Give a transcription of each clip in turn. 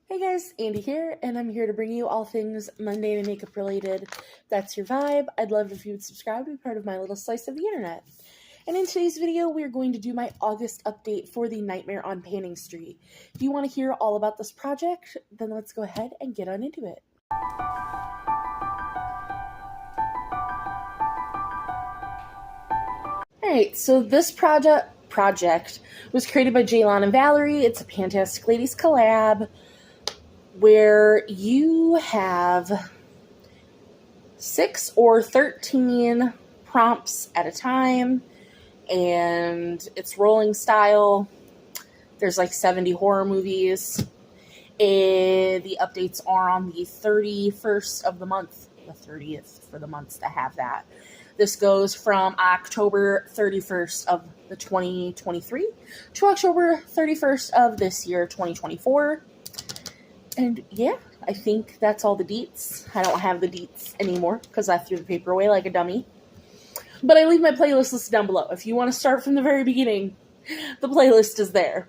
Hey guys, Andy here, and I'm here to bring you all things mundane and makeup related. If that's your vibe, I'd love if you would subscribe to be part of my little slice of the internet. And in today's video, we are going to do my August update for the Nightmare on Panning Street. If you want to hear all about this project, then let's go ahead and get on into it. Alright, so this project was created by Jaylon and Valerie. It's a Pantastic Ladies collab where you have 6 or 13 prompts at a time, and it's rolling style. There's like 70 horror movies. The updates are on the 31st of the month, the 30th for the months that have that. This goes from October 31st of the 2023 to October 31st of this year, 2024. And yeah, I think that's all the deets. I don't have the deets anymore because I threw the paper away like a dummy. But I leave my playlist listed down below. If you want to start from the very beginning, the playlist is there.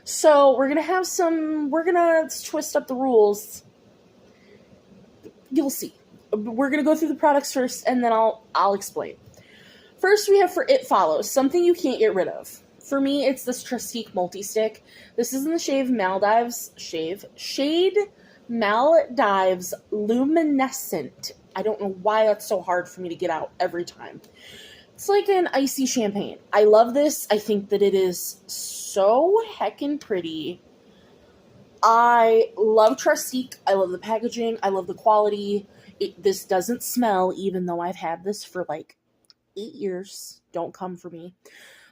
So we're going to twist up the rules. You'll see. We're going to go through the products first, and then I'll explain. First, we have for It Follows, something you can't get rid of. For me, it's this Trustique multi-stick. This is in the shade Maldives Luminescent. I don't know why that's so hard for me to get out every time. It's like an icy champagne. I love this. I think that it is so heckin' pretty. I love Trustique. I love the packaging. I love the quality. This doesn't smell, even though I've had this for like 8 years. Don't come for me.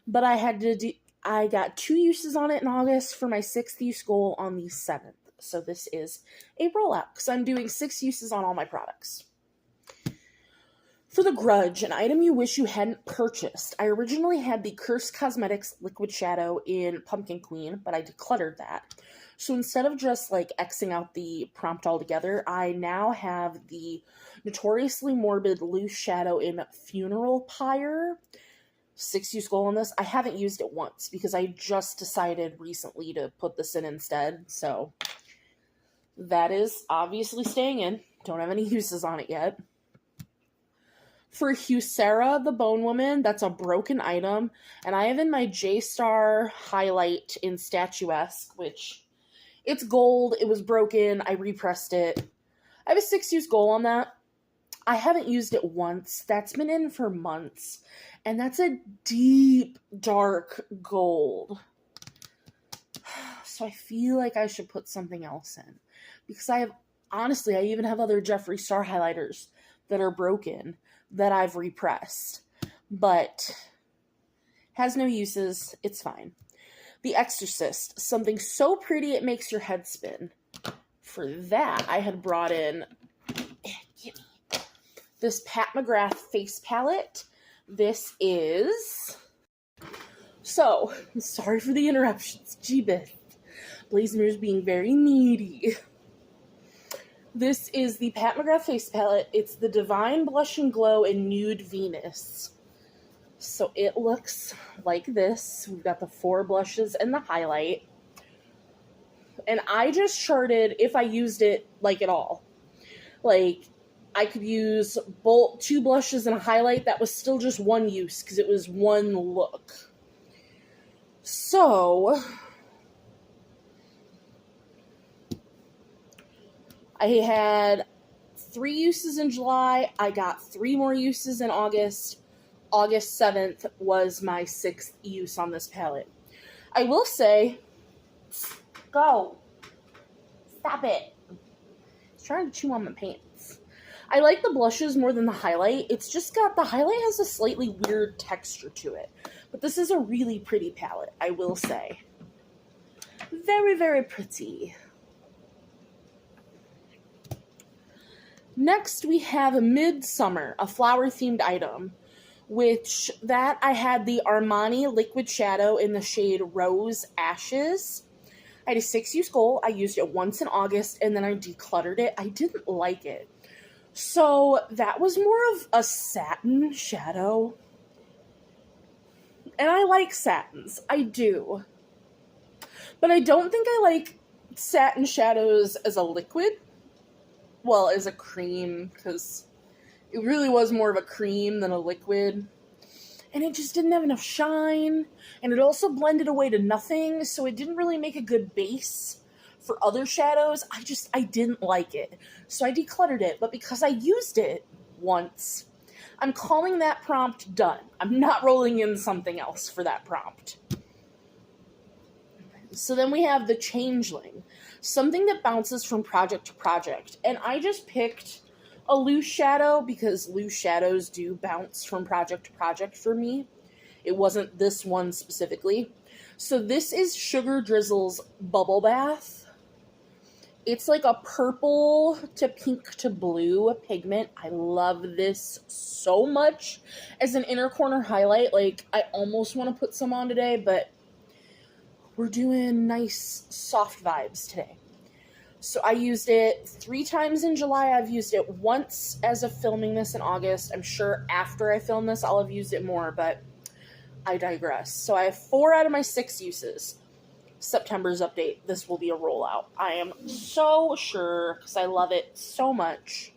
But I got 2 uses on it in August for my 6th use goal on the 7th. So this is a rollout because I'm doing 6 uses on all my products. For the Grudge, an item you wish you hadn't purchased. I originally had the Curse Cosmetics Liquid Shadow in Pumpkin Queen, but I decluttered that. So instead of just like Xing out the prompt altogether, I now have the Notoriously Morbid Loose Shadow in Funeral Pyre. 6 use goal on this. I haven't used it once because I just decided recently to put this in instead. So that is obviously staying in. Don't have any uses on it yet. For Husera, the Bone Woman, that's a broken item. And I have in my J-Star highlight in Statuesque, which it's gold. It was broken. I repressed it. I have a 6 use goal on that. I haven't used it once. That's been in for months. And that's a deep, dark gold. So I feel like I should put something else in. Because I even have other Jeffree Star highlighters that are broken that I've repressed. But has no uses. It's fine. The Exorcist. Something so pretty it makes your head spin. For that, I had brought in this Pat McGrath face palette. This is... So, sorry for the interruptions. Jeebus. Blazemer's being very needy. This is the Pat McGrath face palette. It's the Divine Blush and Glow in Nude Venus. So it looks like this. We've got the 4 blushes and the highlight. And I just charted if I used it like at all. Like, I could use 2 blushes and a highlight. That was still just 1 use because it was 1 look. So I had 3 uses in July. I got 3 more uses in August. August 7th was my 6th use on this palette. I will say, go. Stop it. He's trying to chew on my pants. I like the blushes more than the highlight. It's just got, the highlight has a slightly weird texture to it. But this is a really pretty palette, I will say. Very, very pretty. Next, we have Midsummer, a flower-themed item, which that I had the Armani Liquid Shadow in the shade Rose Ashes. I had a 6 use goal. I used it once in August, and then I decluttered it. I didn't like it. So that was more of a satin shadow. And I like satins. I do. But I don't think I like Satin Shadows as a liquid. Well, as a cream, because it really was more of a cream than a liquid. And it just didn't have enough shine. And it also blended away to nothing, so it didn't really make a good base for other shadows. I didn't like it. So I decluttered it. But because I used it once, I'm calling that prompt done. I'm not rolling in something else for that prompt. So then we have the Changeling. Something that bounces from project to project. And I just picked a loose shadow because loose shadows do bounce from project to project for me. It wasn't this one specifically. So this is Sugar Drizzle's Bubble Bath. It's like a purple to pink to blue pigment. I love this so much as an inner corner highlight. Like, I almost want to put some on today, but we're doing nice soft vibes today. So I used it 3 times in July. I've used it once as of filming this in August. I'm sure after I film this, I'll have used it more, but I digress. So I have 4 out of my 6 uses. September's update. This will be a rollout. I am so sure because I love it so much.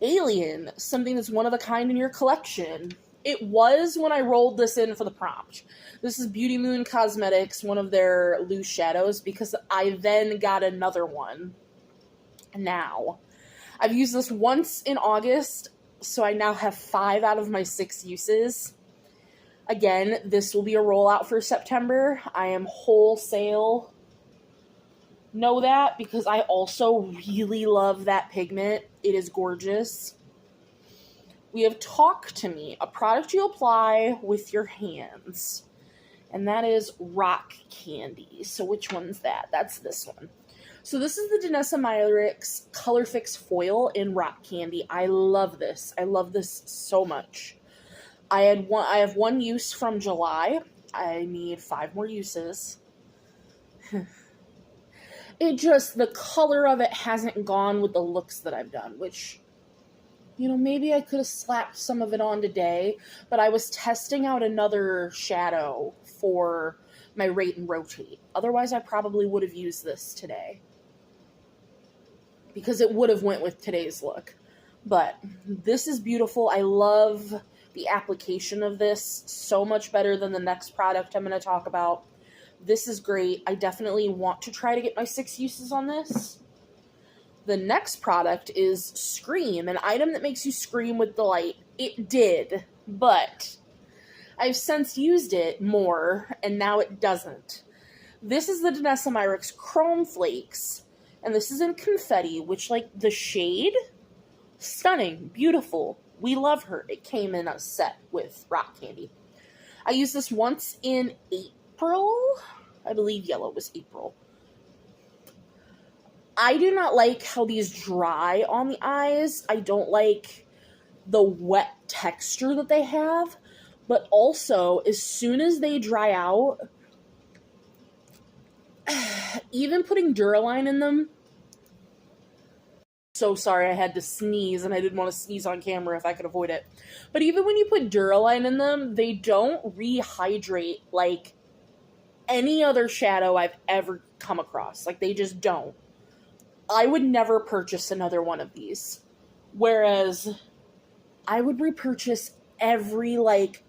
Alien, something that's one of a kind in your collection. It was when I rolled this in for the prompt. This is Beauty Moon Cosmetics, one of their loose shadows, because I then got another one now. I've used this once in August, so I now have 5 out of my 6 uses. Again, this will be a rollout for September. I am wholesale. Know that because I also really love that pigment. It is gorgeous. We have Talk to Me, a product you apply with your hands. And that is Rock Candy. So which one's that? That's this one. So this is the Danessa Myricks Color Fix Foil in Rock Candy. I love this. I love this so much. I have 1 use from July. I need 5 more uses. The color of it hasn't gone with the looks that I've done, which, you know, maybe I could have slapped some of it on today, but I was testing out another shadow for my Rate and Rotate. Otherwise, I probably would have used this today because it would have went with today's look. But this is beautiful. I love the application of this so much better than the next product I'm going to talk about. This is great. I definitely want to try to get my 6 uses on this. The next product is Scream, an item that makes you scream with delight. It did, but I've since used it more, and now it doesn't. This is the Danessa Myricks Chrome Flakes, and this is in Confetti, which, like, the shade, stunning, beautiful. We love her. It came in a set with Rock Candy. I used this once in April. I believe yellow was April. I do not like how these dry on the eyes. I don't like the wet texture that they have. But also, as soon as they dry out, even putting Duraline in them, so sorry I had to sneeze, and I didn't want to sneeze on camera if I could avoid it. But even when you put Duraline in them, they don't rehydrate like any other shadow I've ever come across. Like, they just don't. I would never purchase another one of these. Whereas, I would repurchase every, like,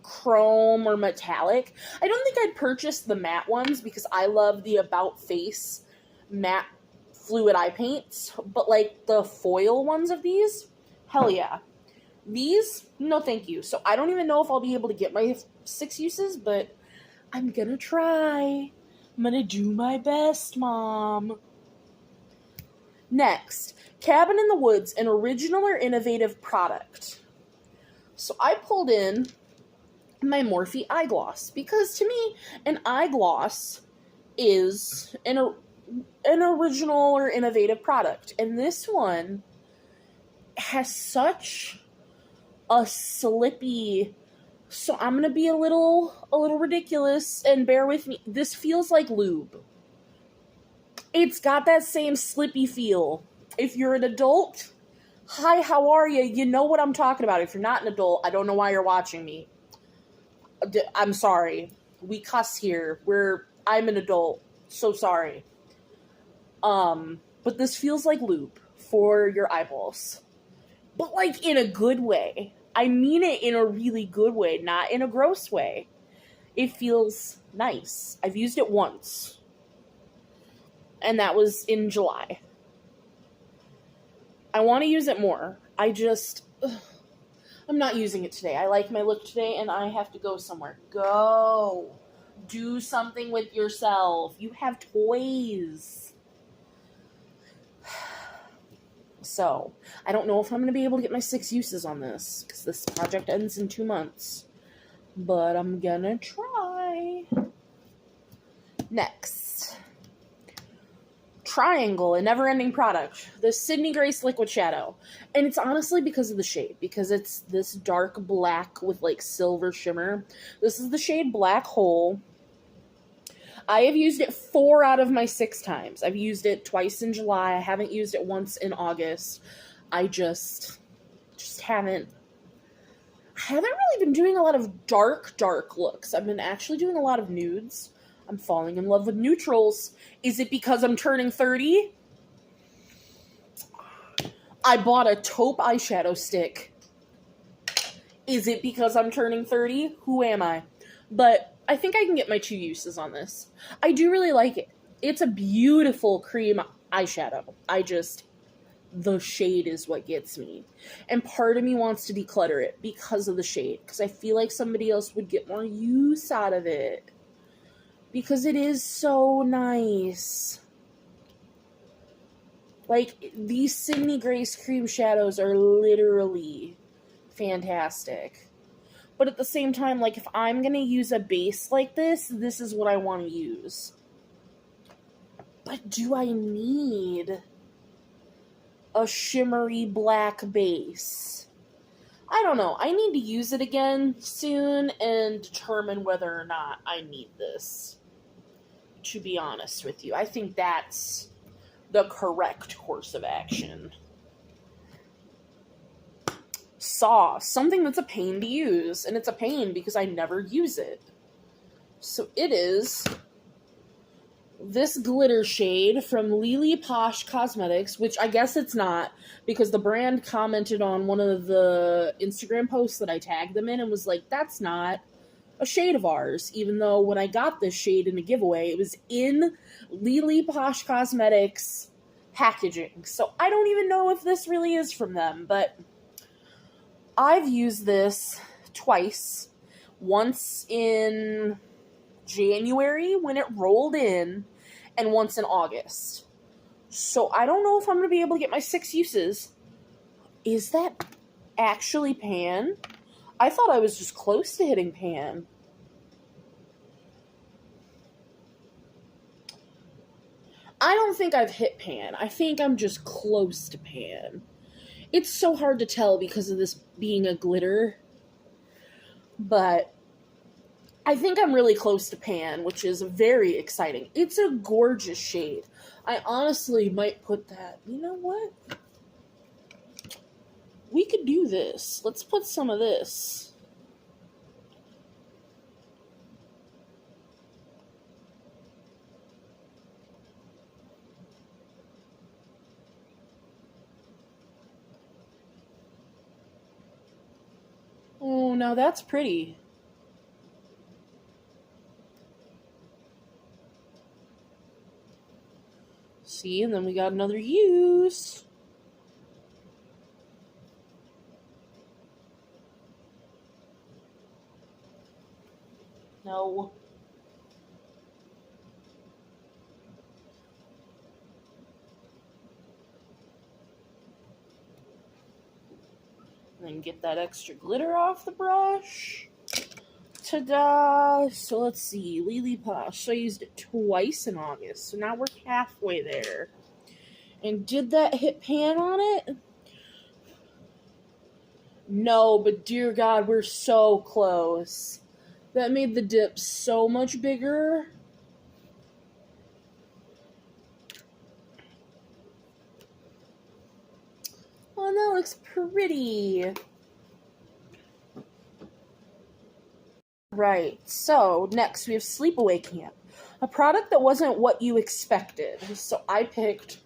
chrome or metallic. I don't think I'd purchase the matte ones because I love the About Face matte fluid eye paints, but like the foil ones of these, hell yeah. These, no thank you. So I don't even know if I'll be able to get my 6 uses, but I'm gonna try. I'm gonna do my best, Mom. Next, Cabin in the Woods, an original or innovative product. So I pulled in my Morphe eye gloss because to me, an eye gloss is an original or innovative product. And this one has such a slippy, so I'm going to be a little ridiculous and bear with me. This feels like lube. It's got that same slippy feel. If you're an adult, hi, how are you? You know what I'm talking about. If you're not an adult, I don't know why you're watching me. I'm sorry. We cuss here. I'm an adult. So sorry. But this feels like lube for your eyeballs. But, like, in a good way. I mean it in a really good way, not in a gross way. It feels nice. I've used it once. And that was in July. I want to use it more. I'm not using it today. I like my look today, and I have to go somewhere. Go. Do something with yourself. You have toys. So, I don't know if I'm going to be able to get my 6 uses on this, because this project ends in 2 months. But I'm going to try. Next. Triangle, a never-ending product. The Sydney Grace Liquid Shadow. And it's honestly because of the shade. Because it's this dark black with, like, silver shimmer. This is the shade Black Hole. I have used it 4 out of my 6 times. I've used it twice in July. I haven't used it once in August. I just haven't. I haven't really been doing a lot of dark looks. I've been actually doing a lot of nudes. I'm falling in love with neutrals. Is it because I'm turning 30? I bought a taupe eyeshadow stick. Is it because I'm turning 30? Who am I? But I think I can get my 2 uses on this. I do really like it. It's a beautiful cream eyeshadow. The shade is what gets me. And part of me wants to declutter it because of the shade. Because I feel like somebody else would get more use out of it. Because it is so nice. Like, these Sydney Grace cream shadows are literally fantastic. But at the same time, like, if I'm going to use a base like this is what I want to use. But do I need a shimmery black base? I don't know. I need to use it again soon and determine whether or not I need this. To be honest with you, I think that's the correct course of action. Sauce, something that's a pain to use, and it's a pain because I never use it. So it is this glitter shade from Lily Posh Cosmetics, which I guess it's not, because the brand commented on one of the Instagram posts that I tagged them in and was like, that's not a shade of ours, even though when I got this shade in a giveaway, it was in Lily Posh Cosmetics packaging. So I don't even know if this really is from them, but I've used this twice. Once in January when it rolled in, and once in August. So I don't know if I'm going to be able to get my 6 uses. Is that actually pan? I thought I was just close to hitting pan. I don't think I've hit pan. I think I'm just close to pan. It's so hard to tell because of this being a glitter. But I think I'm really close to pan, which is very exciting. It's a gorgeous shade. I honestly might put that. You know what? We could do this. Let's put some of this. Oh, now that's pretty. See, and then we got another use. No. And then get that extra glitter off the brush. Ta-da! So let's see. Lily Posh. So I used it twice in August. So now we're halfway there. And did that hit pan on it? No, but dear God, we're so close. That made the dip so much bigger. Oh, that looks pretty. Right, so next we have Sleepaway Camp. A product that wasn't what you expected. So I picked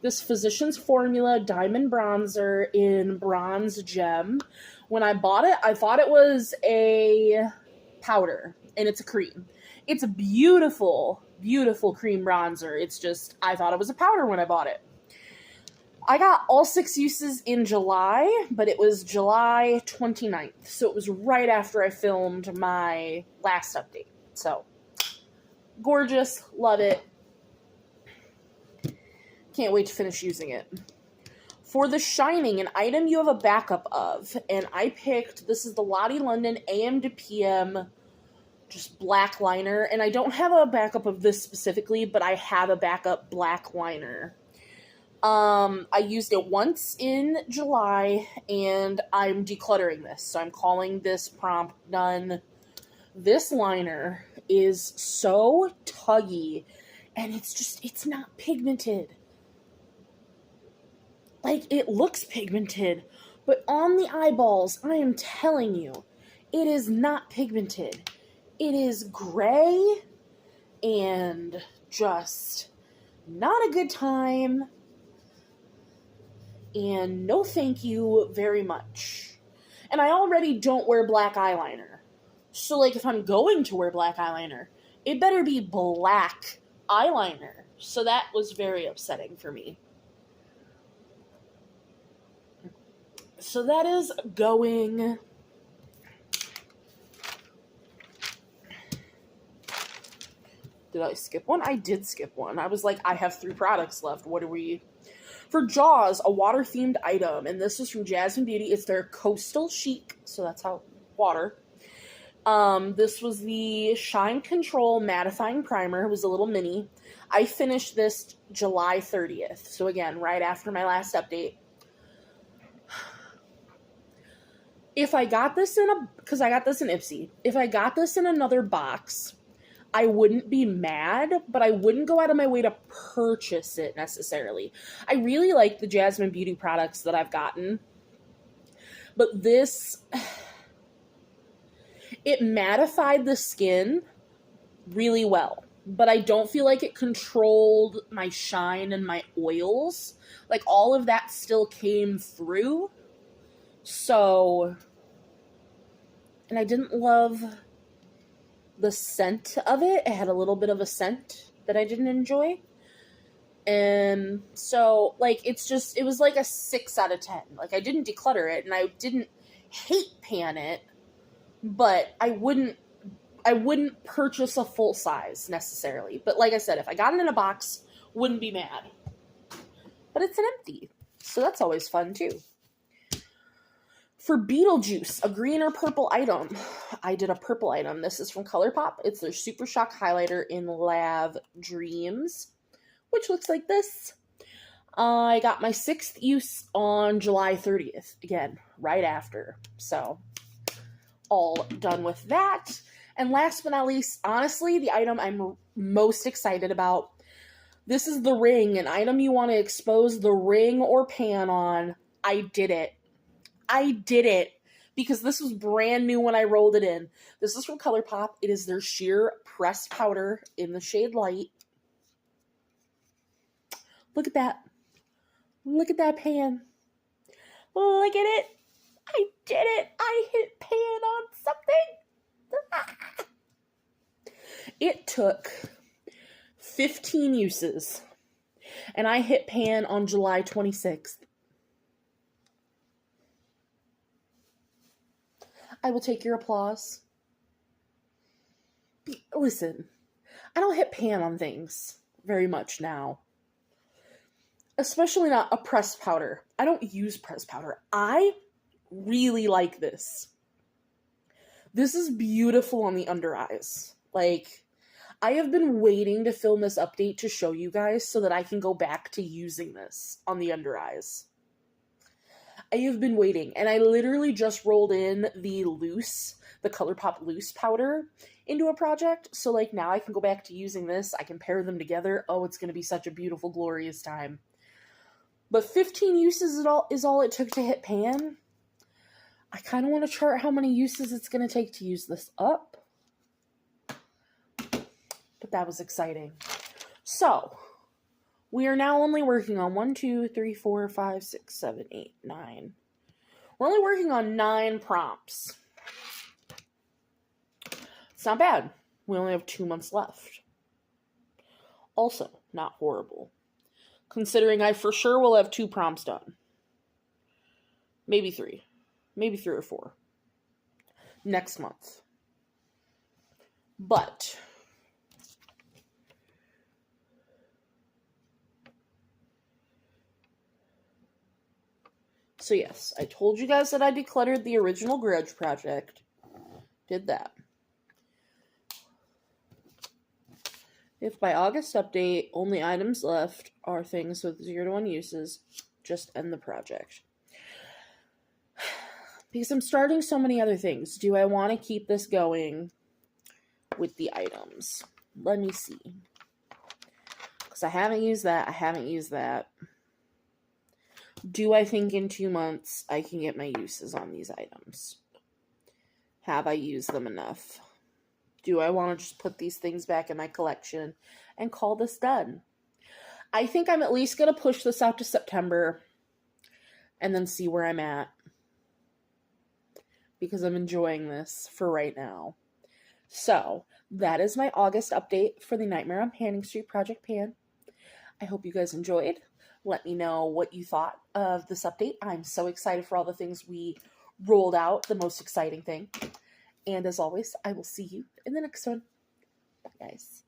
this Physicians Formula Diamond Bronzer in Bronze Gem. When I bought it, I thought it was a powder, and it's a cream. It's a beautiful, beautiful cream bronzer. It's just, I thought it was a powder when I bought it. I got all 6 uses in July, but it was July 29th. So it was right after I filmed my last update. So, gorgeous. Love it. Can't wait to finish using it. For the Shining, an item you have a backup of. And I picked, this is the Lottie London AM to PM just black liner. And I don't have a backup of this specifically, but I have a backup black liner. I used it once in July, and I'm decluttering this. So I'm calling this prompt done. This liner is so tuggy, and it's not pigmented. Like, it looks pigmented, but on the eyeballs, I am telling you, it is not pigmented. It is gray, and just not a good time. And no thank you very much. And I already don't wear black eyeliner. So, like, if I'm going to wear black eyeliner, it better be black eyeliner. So that was very upsetting for me. So that is going. Did I skip one? I did skip one. I was like, I have 3 products left. What are we... For Jaws, a water-themed item, and this is from Jasmine Beauty. It's their Coastal Chic, so that's how water. This was the Shine Control Mattifying Primer. It was a little mini. I finished this July 30th, so again, right after my last update. If I got this because I got this in Ipsy. If I got this in another box, I wouldn't be mad, but I wouldn't go out of my way to purchase it necessarily. I really like the Jasmine Beauty products that I've gotten. But this, it mattified the skin really well. But I don't feel like it controlled my shine and my oils. Like, all of that still came through. So, and I didn't love the scent of it. It had a little bit of a scent that I didn't enjoy. And so, like, it was like a 6 out of 10. Like, I didn't declutter it, and I didn't hate pan it, but I wouldn't purchase a full size necessarily. But like I said, if I got it in a box, wouldn't be mad. But it's an empty, so that's always fun too. For Beetlejuice, a green or purple item, I did a purple item. This is from ColourPop. It's their Super Shock Highlighter in Lav Dreams, which looks like this. I got my 6th use on July 30th. Again, right after. So, all done with that. And last but not least, honestly, the item I'm most excited about. This is the ring, an item you want to expose the ring or pan on. I did it. I did it because this was brand new when I rolled it in. This is from ColourPop. It is their sheer pressed powder in the shade Light. Look at that. Look at that pan. Look at it. I did it. I hit pan on something. It took 15 uses, and I hit pan on July 26th. I will take your applause. Listen, I don't hit pan on things very much now. Especially not a pressed powder. I don't use pressed powder. I really like this. This is beautiful on the under eyes. Like, I have been waiting to film this update to show you guys so that I can go back to using this on the under eyes. I have been waiting, and I literally just rolled in the ColourPop loose powder into a project, so like now I can go back to using this. I can pair them together. Oh, it's going to be such a beautiful, glorious time. But 15 uses is all it took to hit pan. I kind of want to chart how many uses it's going to take to use this up. But but that was exciting. So, we are now only working on 1, 2, 3, 4, 5, 6, 7, 8, 9. We're only working on 9 prompts. It's not bad. We only have 2 months left. Also, not horrible. Considering I for sure will have 2 prompts done. Maybe 3. Maybe 3 or 4. Next month. But so yes, I told you guys that I decluttered the original Gregg project. Did that. If by August update, only items left are things with 0 to 1 uses, just end the project. Because I'm starting so many other things. Do I want to keep this going with the items? Let me see. Because I haven't used that. I haven't used that. Do I think in 2 months I can get my uses on these items? Have I used them enough? Do I want to just put these things back in my collection and call this done? I think I'm at least going to push this out to September and then see where I'm at. Because I'm enjoying this for right now. So, that is my August update for the Nightmare on Panning Street Project Pan. I hope you guys enjoyed. Let me know what you thought of this update. I'm so excited for all the things we rolled out, the most exciting thing. And as always, I will see you in the next one. Bye, guys.